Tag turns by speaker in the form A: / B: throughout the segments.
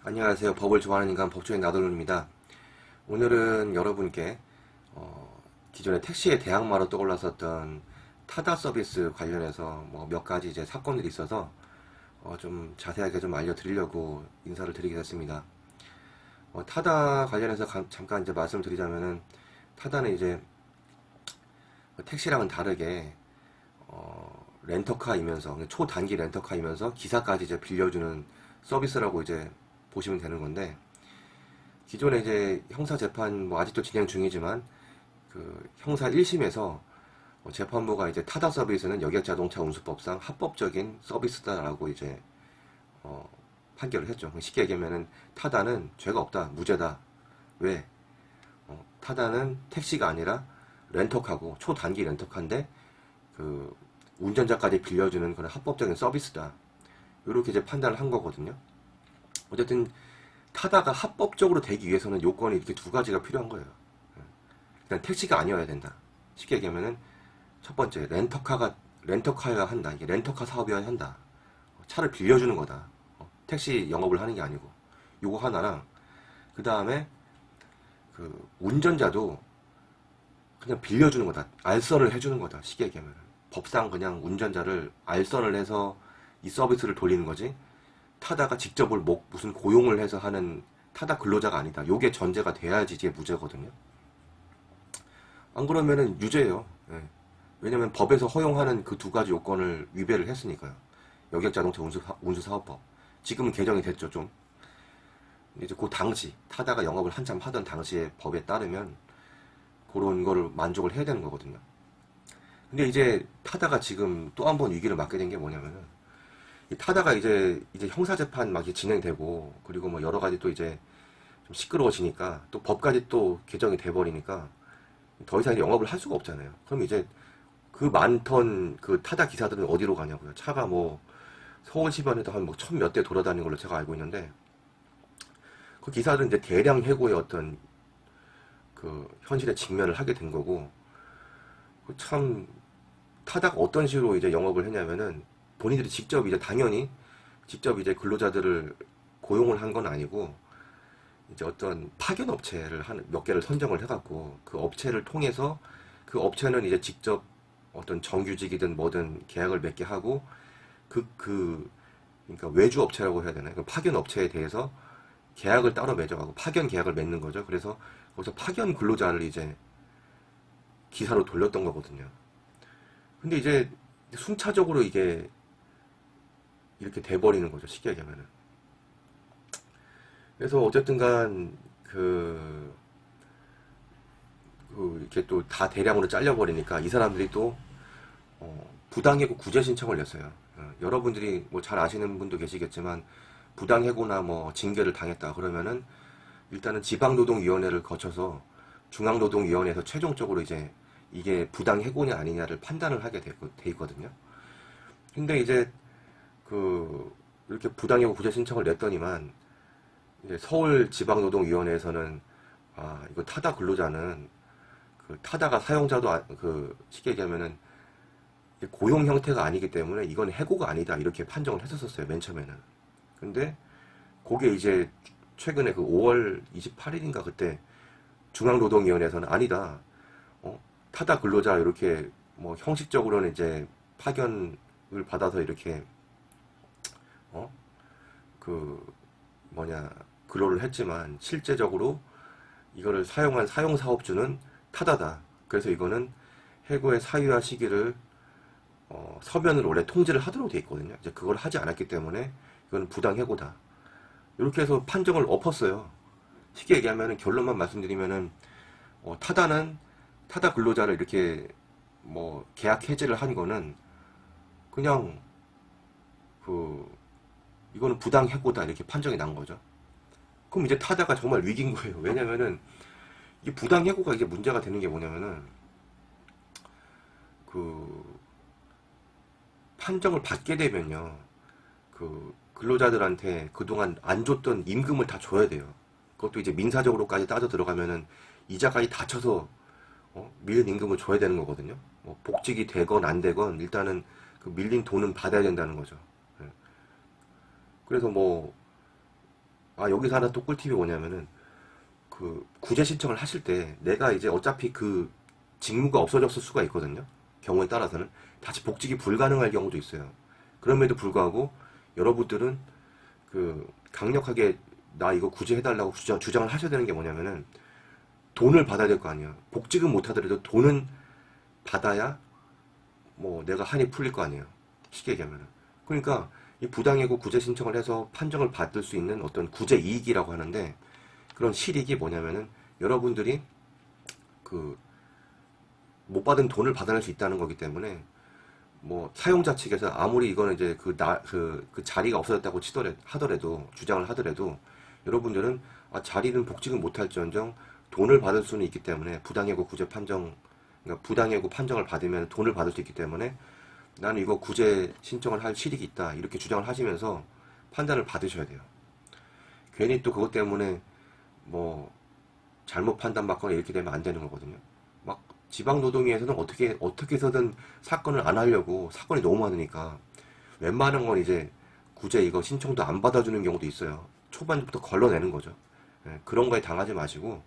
A: 안녕하세요. 법을 좋아하는 인간 법조인 나돌루입니다. 오늘은 여러분께 기존에 택시의 대항마로 떠올랐었던 타다 서비스 관련해서 몇 가지 이제 사건들이 있어서 좀 자세하게 좀 알려드리려고 인사를 드리게 됐습니다. 타다 관련해서 잠깐 이제 말씀드리자면은 타다는 이제 택시랑은 다르게 렌터카이면서 초단기 렌터카이면서 기사까지 이제 빌려주는 서비스라고 이제 보시면 되는 건데, 기존에 이제 형사 재판 아직도 진행 중이지만 그 형사 1심에서 재판부가 이제 타다 서비스는 여객자동차 운수법상 합법적인 서비스다라고 이제 판결을 했죠. 쉽게 얘기하면은 타다는 죄가 없다, 무죄다. 왜? 타다는 택시가 아니라 렌터카고 초단기 렌터카인데 그 운전자까지 빌려주는 그런 합법적인 서비스다. 이렇게 이제 판단을 한 거거든요. 어쨌든 타다가 합법적으로 되기 위해서는 요건이 이렇게 두 가지가 필요한 거예요. 일단 택시가 아니어야 된다. 쉽게 얘기하면은 첫 번째 렌터카여야 한다. 이게 렌터카 사업이어야 한다. 차를 빌려주는 거다. 택시 영업을 하는 게 아니고. 요거 하나랑 그 다음에 그 운전자도 그냥 빌려주는 거다. 알선을 해주는 거다. 쉽게 얘기하면 법상 그냥 운전자를 알선을 해서 이 서비스를 돌리는 거지. 타다가 직접 무슨 고용을 해서 하는 타다 근로자가 아니다. 요게 전제가 돼야지 이게 무죄거든요. 안 그러면은 유죄예요. 예. 왜냐면 법에서 허용하는 그 두 가지 요건을 위배를 했으니까요. 여객자동차 운수사업법. 지금은 개정이 됐죠, 좀. 이제 그 당시, 타다가 영업을 한참 하던 당시의 법에 따르면 그런 거를 만족을 해야 되는 거거든요. 근데 이제 타다가 지금 또 한 번 위기를 맞게 된 게 뭐냐면은, 타다가 이제 형사재판 막 진행되고, 그리고 여러 가지 또 이제 좀 시끄러워지니까, 또 법까지 또 개정이 돼버리니까, 더 이상 영업을 할 수가 없잖아요. 그럼 이제 그 많던 그 타다 기사들은 어디로 가냐고요. 차가 서울시변에도 한 천 몇 대 돌아다니는 걸로 제가 알고 있는데, 그 기사들은 이제 대량 해고의 어떤 그 현실에 직면을 하게 된 거고, 참 타다가 어떤 식으로 이제 영업을 했냐면은 본인들이 직접 이제 당연히 직접 이제 근로자들을 고용을 한 건 아니고, 이제 어떤 파견 업체를 몇 개를 선정을 해갖고 그 업체를 통해서 그 업체는 이제 직접 어떤 정규직이든 뭐든 계약을 맺게 하고 그러니까 외주 업체라고 해야 되나요? 그 파견 업체에 대해서 계약을 따로 맺어가고 파견 계약을 맺는 거죠. 그래서 거기서 파견 근로자를 이제 기사로 돌렸던 거거든요. 근데 이제 순차적으로 이게 이렇게 돼버리는 거죠. 쉽게 얘기하면은. 그래서 어쨌든 이렇게 또 다 대량으로 잘려버리니까 이 사람들이 또 부당해고 구제 신청을 냈어요. 여러분들이 잘 아시는 분도 계시겠지만 부당해고나 징계를 당했다 그러면은 일단은 지방노동위원회를 거쳐서 중앙노동위원회에서 최종적으로 이제 이게 부당해고냐 아니냐를 판단을 하게 돼 있거든요. 근데 이제 이렇게 부당해고 구제 신청을 냈더니만 이제 서울지방노동위원회에서는 이거 타다 근로자는 그 타다가 사용자도 쉽게 얘기하면은 고용 형태가 아니기 때문에 이건 해고가 아니다 이렇게 판정을 했었어요, 맨 처음에는. 근데 그게 이제 최근에 그 5월 28일인가 그때 중앙노동위원회에서는 아니다. 타다 근로자 이렇게 형식적으로는 이제 파견을 받아서 이렇게 어? 그 근로를 했지만 실제적으로 이거를 사용한 사용사업주는 타다다. 그래서 이거는 해고의 사유와 시기를 서면으로 원래 통지를 하도록 돼 있거든요. 이제 그걸 하지 않았기 때문에 이거는 부당해고다. 이렇게 해서 판정을 엎었어요. 쉽게 얘기하면 결론만 말씀드리면은 타다 근로자를 이렇게 계약 해지를 한 거는 그냥 이거는 부당해고다 이렇게 판정이 난 거죠. 그럼 이제 타다가 정말 위기인 거예요. 왜냐면은 이 부당해고가 이게 문제가 되는 게 뭐냐면은 그 판정을 받게 되면요. 근로자들한테 그동안 안 줬던 임금을 다 줘야 돼요. 그것도 이제 민사적으로까지 따져 들어가면은 이자까지 다 쳐서 밀린 임금을 줘야 되는 거거든요. 복직이 되건 안 되건 일단은 그 밀린 돈은 받아야 된다는 거죠. 예. 그래서 여기서 하나 또 꿀팁이 뭐냐면은, 구제 신청을 하실 때, 내가 이제 어차피 직무가 없어졌을 수가 있거든요. 경우에 따라서는. 다시 복직이 불가능할 경우도 있어요. 그럼에도 불구하고, 여러분들은, 강력하게, 나 이거 구제해달라고 주장을 하셔야 되는 게 뭐냐면은, 돈을 받아야 될 거 아니야. 복직은 못하더라도 돈은 받아야, 내가 한이 풀릴 거 아니에요. 쉽게 얘기하면은. 그러니까, 이 부당해고 구제 신청을 해서 판정을 받을 수 있는 어떤 구제 이익이라고 하는데, 그런 실익이 뭐냐면은 여러분들이 못 받은 돈을 받아낼 수 있다는 거기 때문에 사용자 측에서 아무리 이거는 이제 그 자리가 없어졌다고 하더라도 주장을 하더라도 여러분들은 자리는 복직은 못할지언정 돈을 받을 수는 있기 때문에 부당해고 구제 판정 그러니까 부당해고 판정을 받으면 돈을 받을 수 있기 때문에 나는 이거 구제 신청을 할 실익이 있다 이렇게 주장을 하시면서 판단을 받으셔야 돼요. 괜히 또 그것 때문에 잘못 판단받거나 이렇게 되면 안 되는 거거든요. 막 지방노동위에서는 어떻게 해서든 사건을 안 하려고 사건이 너무 많으니까 웬만한 건 이제 구제 이거 신청도 안 받아주는 경우도 있어요. 초반부터 걸러내는 거죠. 그런 거에 당하지 마시고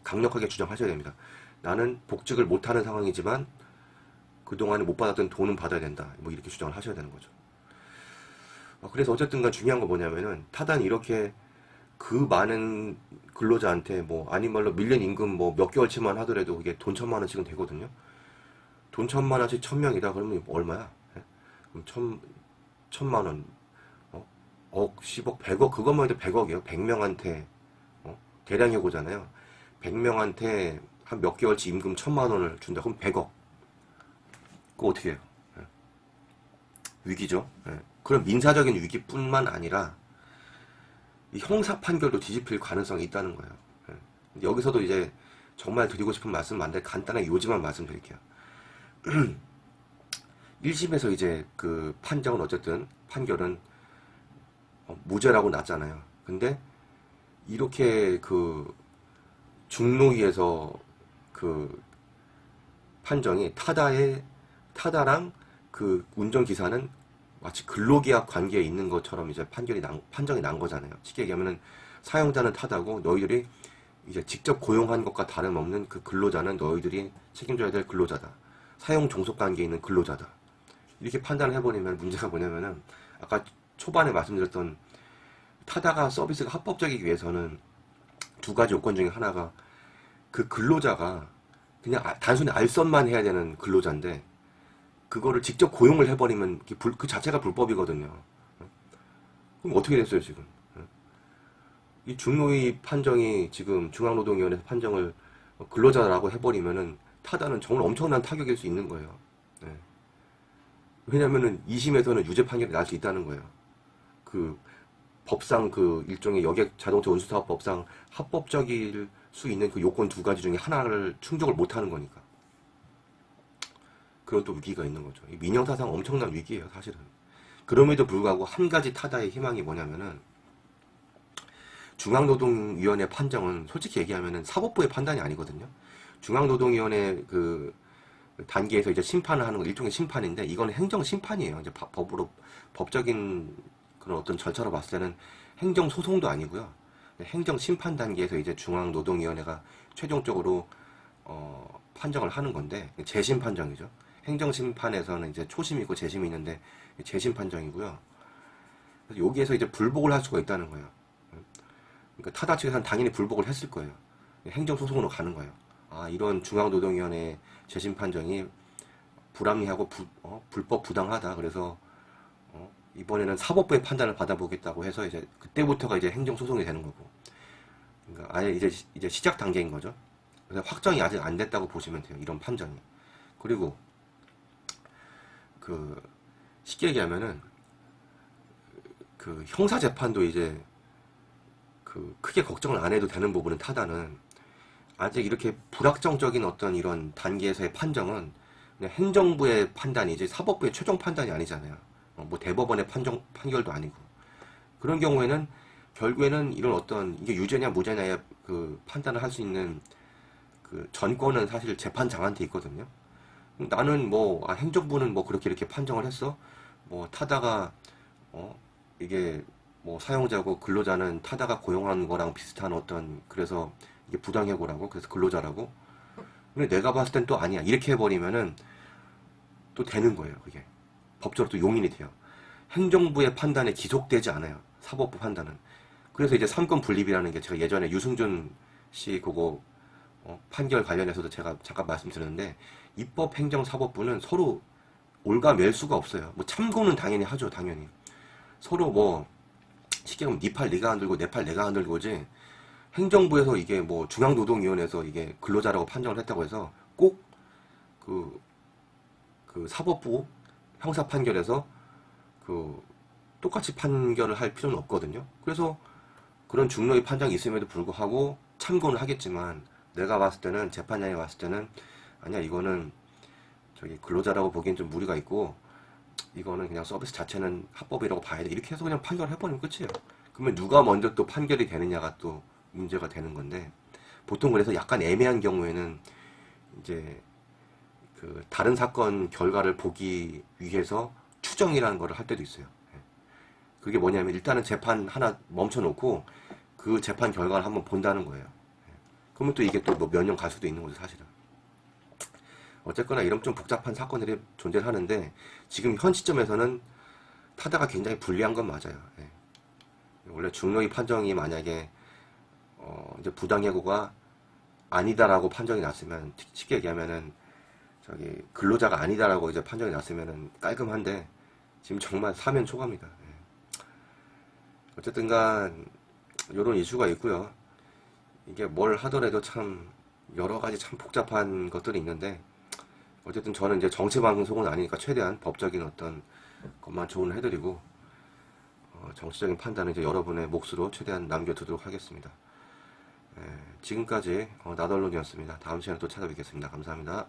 A: 강력하게 주장하셔야 됩니다. 나는 복직을 못하는 상황이지만 그동안에 못 받았던 돈은 받아야 된다. 이렇게 주장을 하셔야 되는 거죠. 그래서 어쨌든 간 중요한 거 뭐냐면은 타단이 이렇게 그 많은 근로자한테 아닌 말로 밀린 임금 몇 개월치만 하더라도 이게 돈 1,000만 원씩은 되거든요. 돈 1,000만 원씩 1,000명이다 그러면 얼마야? 그럼 1,000만 원, 억, 10억, 100억 그것만 해도 100억이에요. 100명한테 대량 해고잖아요. 100명한테 한 몇 개월치 임금 1,000만 원을 준다. 그럼 100억. 그거 어떻게 해요? 위기죠. 그런 민사적인 위기뿐만 아니라 이 형사 판결도 뒤집힐 가능성이 있다는 거예요. 여기서도 이제 정말 드리고 싶은 말씀은 많은데 간단하게 요지만 말씀드릴게요. 1심에서 이제 그 판정은 어쨌든 판결은 무죄라고 났잖아요. 근데 이렇게 중노위에서 판정이 타다랑 운전기사는 마치 근로계약 관계에 있는 것처럼 이제 판정이 난 거잖아요. 쉽게 얘기하면은 사용자는 타다고 너희들이 이제 직접 고용한 것과 다름없는 그 근로자는 너희들이 책임져야 될 근로자다. 사용 종속 관계에 있는 근로자다. 이렇게 판단을 해버리면 문제가 뭐냐면은 아까 초반에 말씀드렸던 타다가 서비스가 합법적이기 위해서는 두 가지 요건 중에 하나가 그 근로자가 그냥 단순히 알선만 해야 되는 근로자인데 그거를 직접 고용을 해버리면 그 자체가 불법이거든요. 그럼 어떻게 됐어요 지금? 이 중노위 판정이 지금 중앙노동위원회 판정을 근로자라고 해버리면은 타다는 정말 엄청난 타격일 수 있는 거예요. 왜냐면은 2심에서는 유죄 판결이 날 수 있다는 거예요. 법상 일종의 여객 자동차 운수사업 법상 합법적일 수 있는 그 요건 두 가지 중에 하나를 충족을 못하는 거니까. 그런 또 위기가 있는 거죠. 민영사상 엄청난 위기예요, 사실은. 그럼에도 불구하고 한 가지 타다의 희망이 뭐냐면은 중앙노동위원회 판정은 솔직히 얘기하면은 사법부의 판단이 아니거든요. 중앙노동위원회 단계에서 이제 심판을 하는 거 일종의 심판인데 이건 행정심판이에요. 이제 법적인 그런 어떤 절차로 봤을 때는 행정소송도 아니고요. 행정심판 단계에서 이제 중앙노동위원회가 최종적으로 판정을 하는 건데 재심 판정이죠. 행정심판에서는 이제 초심이 있고 재심이 있는데 재심 판정이고요. 그래서 여기에서 이제 불복을 할 수가 있다는 거예요. 그러니까 타다 측에서는 당연히 불복을 했을 거예요. 행정소송으로 가는 거예요. 이런 중앙노동위원회 재심 판정이 불합리하고 불법 부당하다. 그래서 이번에는 사법부의 판단을 받아보겠다고 해서 이제 그때부터가 이제 행정소송이 되는 거고. 그러니까 아예 이제 시작 단계인 거죠. 그래서 확정이 아직 안 됐다고 보시면 돼요. 이런 판정이. 그리고 쉽게 얘기하면은 형사 재판도 이제 크게 걱정을 안 해도 되는 부분은 타다는 아직 이렇게 불확정적인 어떤 이런 단계에서의 판정은 그냥 행정부의 판단이지 사법부의 최종 판단이 아니잖아요. 대법원의 판결도 아니고. 그런 경우에는 결국에는 이런 어떤 이게 유죄냐 무죄냐의 판단을 할 수 있는 전권은 사실 재판장한테 있거든요. 나는 행정부는 그렇게 이렇게 판정을 했어. 타다가 이게 뭐 사용자고 근로자는 타다가 고용한 거랑 비슷한 어떤, 그래서 이게 부당해고라고, 그래서 근로자라고. 근데 내가 봤을 땐 또 아니야. 이렇게 해버리면은 또 되는 거예요. 그게 법적으로 또 용인이 돼요. 행정부의 판단에 기속되지 않아요. 사법부 판단은. 그래서 이제 삼권 분립이라는 게, 제가 예전에 유승준 씨 그거 판결 관련해서도 제가 잠깐 말씀드렸는데, 입법, 행정, 사법부는 서로 올가맬 수가 없어요. 뭐 참고는 당연히 하죠, 당연히. 서로 뭐 쉽게 보면 네 팔 네가 안 들고 내 팔 내가 안 들고지, 행정부에서 이게 뭐 중앙노동위원회에서 이게 근로자라고 판정을 했다고 해서 꼭 그 사법부 형사 판결에서 그 똑같이 판결을 할 필요는 없거든요. 그래서 그런 중노의 판정이 있음에도 불구하고 참고는 하겠지만, 내가 봤을 때는, 재판장이 봤을 때는 아니야, 이거는 저기 근로자라고 보기엔 좀 무리가 있고, 이거는 그냥 서비스 자체는 합법이라고 봐야 돼, 이렇게 해서 그냥 판결을 해버리면 끝이에요. 그러면 누가 먼저 또 판결이 되느냐가 또 문제가 되는 건데, 보통 그래서 약간 애매한 경우에는 이제 그 다른 사건 결과를 보기 위해서 추정이라는 거를 할 때도 있어요. 예. 그게 뭐냐면, 일단은 재판 하나 멈춰놓고 그 재판 결과를 한번 본다는 거예요. 예. 그러면 또 이게 또 뭐 몇 년 갈 수도 있는 거죠, 사실은. 어쨌거나 이런 좀 복잡한 사건들이 존재를 하는데, 지금 현 시점에서는 타다가 굉장히 불리한 건 맞아요. 예. 원래 중노의 판정이 만약에 이제 부당해고가 아니다라고 판정이 났으면, 쉽게 얘기하면은 저기 근로자가 아니다라고 이제 판정이 났으면은 깔끔한데, 지금 정말 사면 초과입니다. 예. 어쨌든간 이런 이슈가 있고요. 이게 뭘 하더라도 참 여러 가지 참 복잡한 것들이 있는데, 어쨌든 저는 이제 정치 방송은 아니니까 최대한 법적인 어떤 것만 조언해드리고, 정치적인 판단은 이제 여러분의 몫으로 최대한 남겨두도록 하겠습니다. 예, 지금까지 나덜론이었습니다. 다음 시간에 또 찾아뵙겠습니다. 감사합니다.